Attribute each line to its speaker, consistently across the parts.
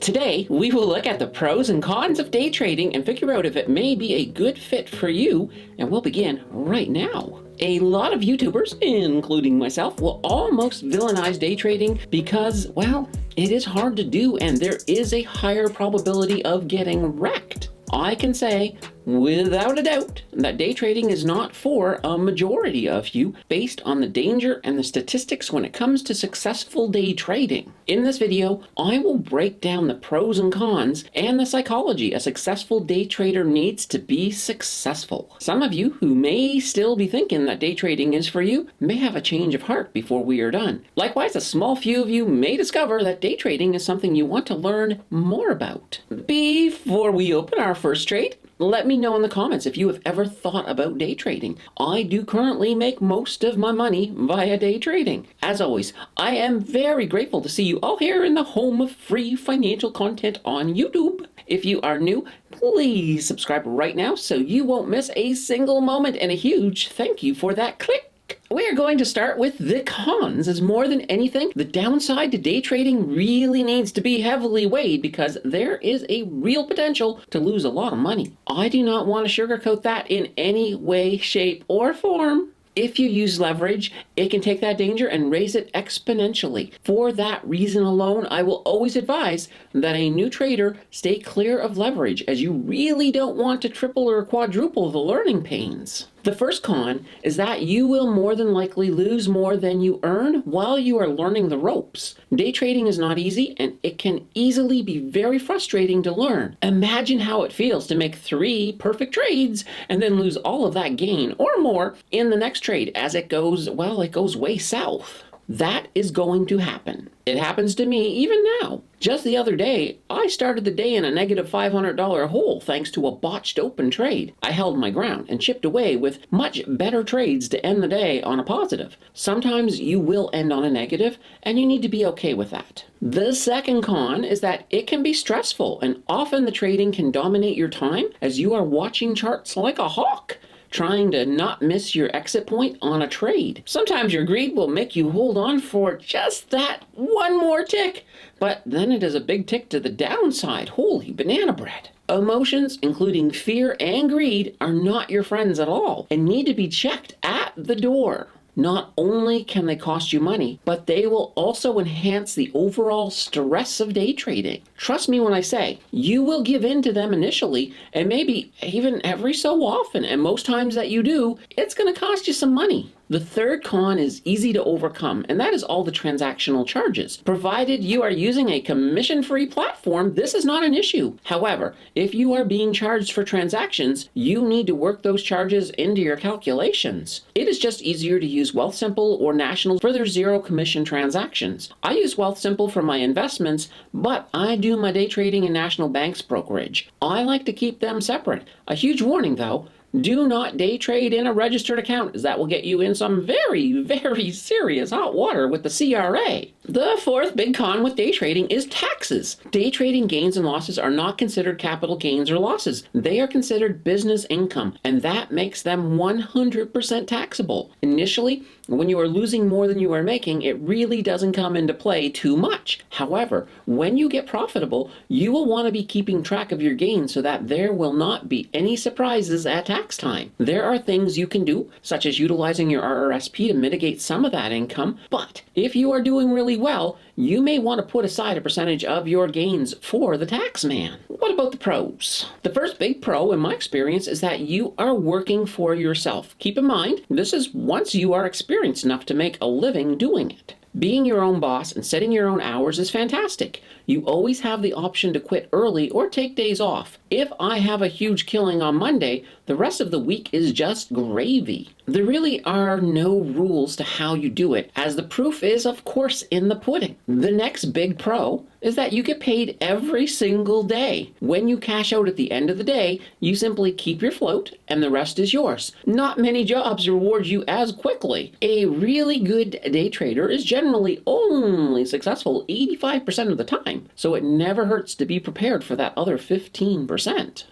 Speaker 1: Today, we will look at the pros and cons of day trading and figure out if it may be a good fit for you, and we'll begin right now. A lot of YouTubers, including myself, will almost villainize day trading because, well, it is hard to do and there is a higher probability of getting wrecked. I can say, without a doubt, that day trading is not for a majority of you based on the danger and the statistics when it comes to successful day trading. In this video, I will break down the pros and cons and the psychology a successful day trader needs to be successful. Some of you who may still be thinking that day trading is for you may have a change of heart before we are done. Likewise, a small few of you may discover that day trading is something you want to learn more about. Before we open our first trade, let me know in the comments if you have ever thought about day trading. I do currently make most of my money via day trading. As always, I am very grateful to see you all here in the home of free financial content on YouTube. If you are new, please subscribe right now so you won't miss a single moment, and a huge thank you for that click. We're going to start with the cons. As more than anything, the downside to day trading really needs to be heavily weighed because there is a real potential to lose a lot of money. I do not want to sugarcoat that in any way, shape, or form. If you use leverage, it can take that danger and raise it exponentially. For that reason alone, I will always advise that a new trader stay clear of leverage, as you really don't want to triple or quadruple the learning pains. The first con is that you will more than likely lose more than you earn while you are learning the ropes. Day trading is not easy and it can easily be very frustrating to learn. Imagine how it feels to make 3 perfect trades and then lose all of that gain or more in the next trade as it goes way south. That is going to happen. It happens to me even now. Just the other day, I started the day in a negative $500 hole thanks to a botched open trade. I held my ground and chipped away with much better trades to end the day on a positive. Sometimes you will end on a negative, and you need to be okay with that. The second con is that it can be stressful, and often the trading can dominate your time as you are watching charts like a hawk, trying to not miss your exit point on a trade. Sometimes your greed will make you hold on for just that one more tick, but then it is a big tick to the downside. Holy banana bread. Emotions, including fear and greed, are not your friends at all and need to be checked at the door. Not only can they cost you money, but they will also enhance the overall stress of day trading. Trust me when I say, you will give in to them initially, and maybe even every so often, and most times that you do, it's going to cost you some money. The third con is easy to overcome, and that is all the transactional charges. Provided you are using a commission-free platform, this is not an issue. However, if you are being charged for transactions, you need to work those charges into your calculations. It is just easier to use Wealthsimple or National for their zero commission transactions. I use Wealthsimple for my investments, but I do my day trading in National Bank's brokerage. I like to keep them separate. A huge warning though, do not day trade in a registered account, as that will get you in some very, very serious hot water with the CRA. The fourth big con with day trading is taxes. Day trading gains and losses are not considered capital gains or losses. They are considered business income, and that makes them 100% taxable. Initially, when you are losing more than you are making, it really doesn't come into play too much. However, when you get profitable, you will want to be keeping track of your gains so that there will not be any surprises at tax time. There are things you can do, such as utilizing your RRSP to mitigate some of that income, but if you are doing really well, you may want to put aside a percentage of your gains for the tax man. What about the pros? The first big pro in my experience is that you are working for yourself. Keep in mind, this is once you are experienced enough to make a living doing it. Being your own boss and setting your own hours is fantastic. You always have the option to quit early or take days off. If I have a huge killing on Monday, the rest of the week is just gravy. There really are no rules to how you do it, as the proof is, of course, in the pudding. The next big pro is that you get paid every single day. When you cash out at the end of the day, you simply keep your float and the rest is yours. Not many jobs reward you as quickly. A really good day trader is generally only successful 85% of the time, so it never hurts to be prepared for that other 15%.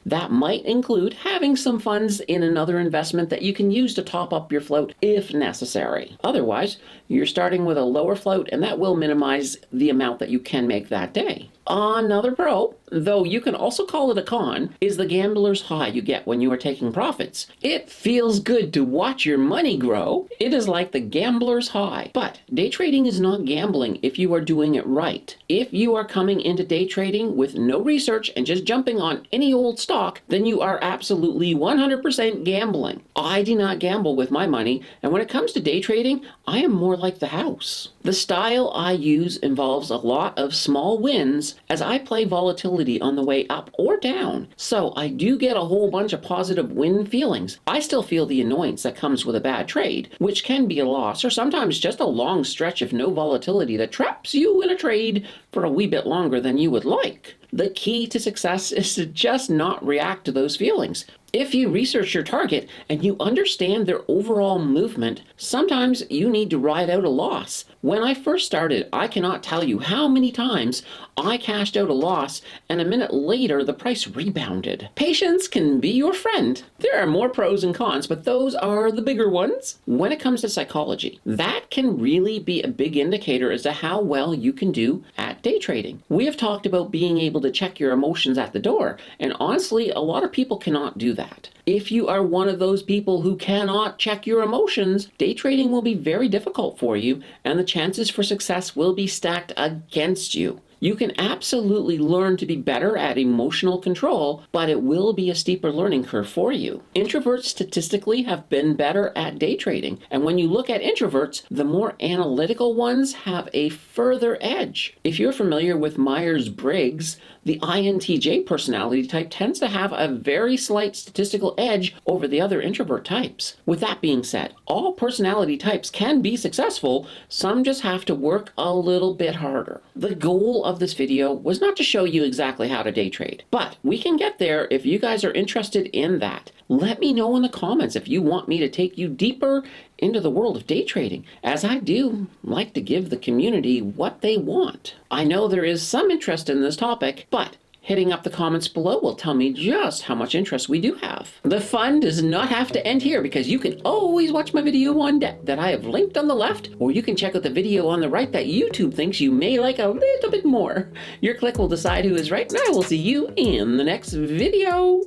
Speaker 1: That might include having some funds in another investment that you can use to top up your float if necessary. Otherwise, you're starting with a lower float, and that will minimize the amount that you can make that day. Another pro, though you can also call it a con, is the gambler's high you get when you are taking profits. It feels good to watch your money grow. It is like the gambler's high. But day trading is not gambling if you are doing it right. If you are coming into day trading with no research and just jumping on any old stock, then you are absolutely 100% gambling. I do not gamble with my money, and when it comes to day trading, I am more like the house. The style I use involves a lot of small wins as I play volatility on the way up or down, so I do get a whole bunch of positive win feelings. I still feel the annoyance that comes with a bad trade, which can be a loss or sometimes just a long stretch of no volatility that traps you in a trade for a wee bit longer than you would like. The key to success is to just not react to those feelings. If you research your target and you understand their overall movement, sometimes you need to ride out a loss. When I first started, I cannot tell you how many times I cashed out a loss and a minute later the price rebounded. Patience can be your friend. There are more pros and cons, but those are the bigger ones. When it comes to psychology, that can really be a big indicator as to how well you can do at day trading. We have talked about being able to check your emotions at the door, and honestly, a lot of people cannot do that. If you are one of those people who cannot check your emotions, day trading will be very difficult for you, and the chances for success will be stacked against you. You can absolutely learn to be better at emotional control, but it will be a steeper learning curve for you. Introverts statistically have been better at day trading, and when you look at introverts, the more analytical ones have a further edge. If you're familiar with Myers-Briggs, the INTJ personality type tends to have a very slight statistical edge over the other introvert types. With that being said, all personality types can be successful, some just have to work a little bit harder. The goal of this video was not to show you exactly how to day trade, but we can get there if you guys are interested in that. Let me know in the comments if you want me to take you deeper into the world of day trading, as I do like to give the community what they want. I know there is some interest in this topic, but hitting up the comments below will tell me just how much interest we do have. The fun does not have to end here, because you can always watch my video on deck that I have linked on the left, or you can check out the video on the right that YouTube thinks you may like a little bit more. Your click will decide who is right, and I will see you in the next video.